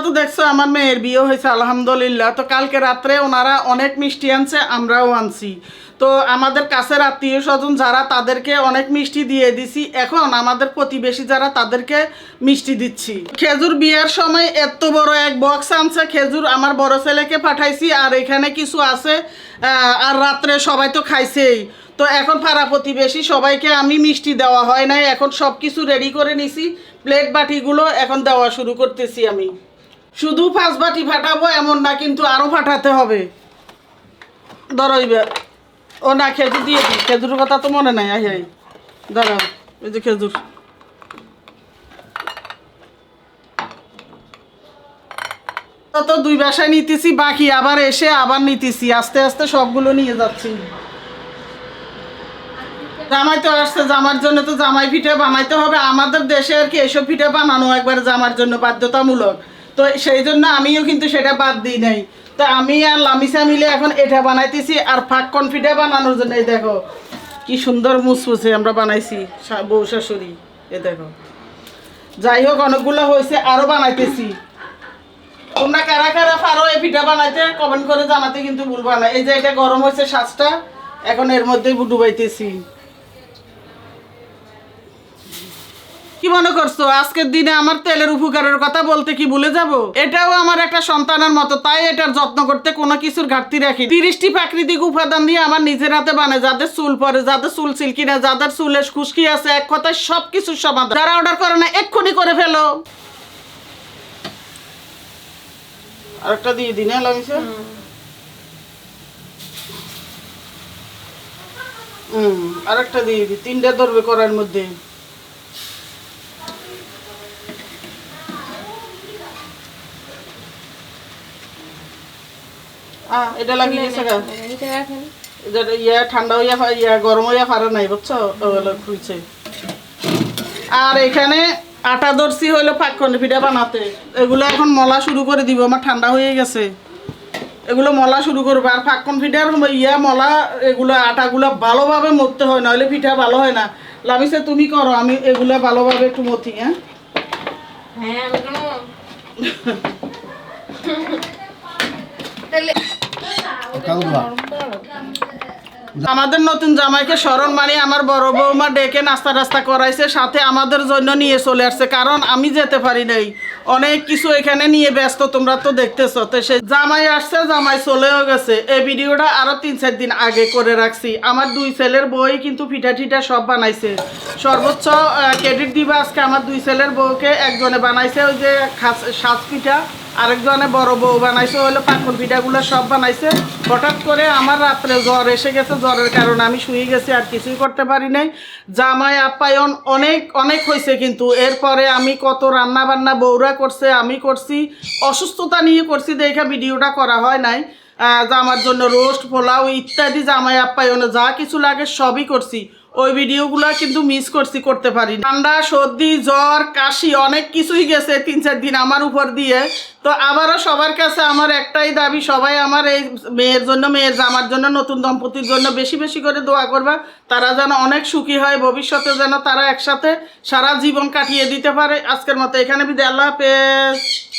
তো দেখছো আমার মেয়ের বিয়ে হয়েছে আলহামদুলিল্লাহ। তো কালকে রাত্রে ওনারা অনেক মিষ্টি আনছে, আমরাও আনছি। তো আমাদের কাছের আত্মীয় স্বজন যারা তাদেরকে অনেক মিষ্টি দিয়ে দিছি, এখন আমাদের প্রতিবেশী যারা তাদেরকে মিষ্টি দিচ্ছি। খেজুর বিয়ের সময় এত বড় এক বক্স আনছে খেজুর, আমার বড় ছেলেকে পাঠাইছি, আর এখানে কিছু আছে। আর রাত্রে সবাই তো খাইছেই। তো এখন পাড়া প্রতিবেশী সবাইকে আমি মিষ্টি দেওয়া হয় নাই, এখন সব কিছু রেডি করে নিছি। প্লেট বাটিগুলো এখন দেওয়া শুরু করতেছি আমি। শুধু 5 বাটি ফাটাবো এমন না, কিন্তু আরও ফাটাতে হবে। ধরো ও না, খেজুর দিয়ে দিই, খেজুরের কথা তো মনে নাই। আই দাঁড়াও, এই যে খেজুর। তো 2 বাসায় নিতেছি, বাকি আবার এসে আবার নিতেছি, আস্তে আস্তে সবগুলো নিয়ে যাচ্ছি। জামাই তো আসছে, জামার জন্য তো জামাই পিঠা বানাইতে হবে। আমাদের দেশে আর কি এসব পিঠা বানানো একবার জামার জন্য বাধ্যতামূলক। তো সেই জন্য আমিও কিন্তু সেটা বাদ দিই নাই। তো আমি আর লামিসা মিলে এখন এটা বানাইতেছি। আর ফাঁককন পিঠা বানানোর জন্য এই দেখো কি সুন্দর মুসমুসে আমরা বানাইছি, বউ শাশুড়ি। এ দেখো, যাই হোক অনেকগুলো হয়েছে, আরও বানাইতেছি। তোমরা কারা কারা পারো এই পিঠা বানাইতে কমেন্ট করে জানাতে কিন্তু ভুলবা না। এই যে এটা গরম হয়েছে সাজটা, এখন এর মধ্যেই ডুবাইতেছি। কি মনে করছো আজকের দিনে আমার তেলের উপকারের কথা বলতে কি ভুলে যাব? এটাও আমার একটা সন্তানের মতো, তাই এটার যত্ন করতে কোনো কিছুর ঘাটতি রাখি। 30টি প্রাকৃতিক উপাদান দিয়ে আমার নিজের হাতে বানায়, যাদের চুল পরে, যাদের চুল সিল্কি না, যাদের চুলে খুশকি আছে, এক কথায় সব কিছুর সমাধান। যারা অর্ডার করে না এক্ষুনি করে ফেলো। আরেকটা দিয়ে দিন, হ্যাঁ লামিসা। আরেকটা দিয়ে দিই, 3টা ধরবে করার মধ্যে। এটা লাগিয়ে গেছে গা, ইয়া ঠান্ডা হইয়া ইয়া গরম হইয়া পারে নাই, বুঝছো? খুলছে। আর এখানে আটা ধরছি হইলো ফাঁকখন্ড পিঠা বানাতে। এগুলো এখন মলা শুরু করে দিব, আমার ঠান্ডা হয়ে গেছে। এগুলো মলা শুরু করবো। আর ফাঁকখন্ড পিঠার ইয়া মলা, এগুলো আটাগুলো ভালোভাবে মরতে হয়, নইলে পিঠা ভালো হয় না। লামিসা তুমি করো, আমি এগুলো ভালোভাবে একটু মথি। হ্যাঁ আমাদের নতুন জামাইকে স্মরণ মানে আমার বড় বৌমা ডেকে নাস্তা টাস্তা করাইছে, সাথে আমাদের জন্য নিয়ে চলে আসছে, কারণ আমি যেতে পারি নাই, অনেক কিছু এখানে নিয়ে ব্যস্ত, তোমরা তো দেখতেছো। তো সে জামাই আসছে, জামাই চলেও গেছে। এই ভিডিওটা আরো 3-4 দিন আগে করে রাখছি। আমার 2 ছেলের বই কিন্তু পিঠা টিঠা সব বানাইছে। সর্বোচ্চ ক্রেডিট দিবা আজকে আমার 2 ছেলের বউকে। একজনে বানাইছে ওই যে সাজ পিঠা, আরেকজনে বড় বউ বানাইছে হলো পাকন পিঠাগুলো সব বানাইছে। হঠাৎ করে আমার রাত্রে জ্বর এসে গেছে, জ্বরের কারণে আমি শুয়ে গেছি, আর কিছুই করতে পারি নাই। জামাই আপ্যায়ন অনেক অনেক হয়েছে, কিন্তু এরপরে আমি কত রান্না বান্না বউরা করছে, আমি করছি, অসুস্থতা নিয়ে করছি দেখে ভিডিওটা করা হয় নাই। জামার জন্য রোস্ট, পোলাও ইত্যাদি জামাই আপ্যায়নে যা কিছু লাগে সবই করছি। ওই ভিডিওগুলো কিন্তু মিস করতে পারি। ঠান্ডা, সর্দি, জ্বর, কাশি অনেক কিছুই গেছে 3-4 দিন আমার উপর দিয়ে। তো আবারও সবার কাছে আমার একটাই দাবি, সবাই আমার এই মেয়ের জন্য, মেয়ের জামার জন্য, নতুন দম্পতির জন্য বেশি বেশি করে দোয়া করবা। তারা যেন অনেক সুখী হয়, ভবিষ্যতে যেন তারা একসাথে সারা জীবন কাটিয়ে দিতে পারে। আজকের মতো এখানে বিদায়, আল্লাহ হাফেজ।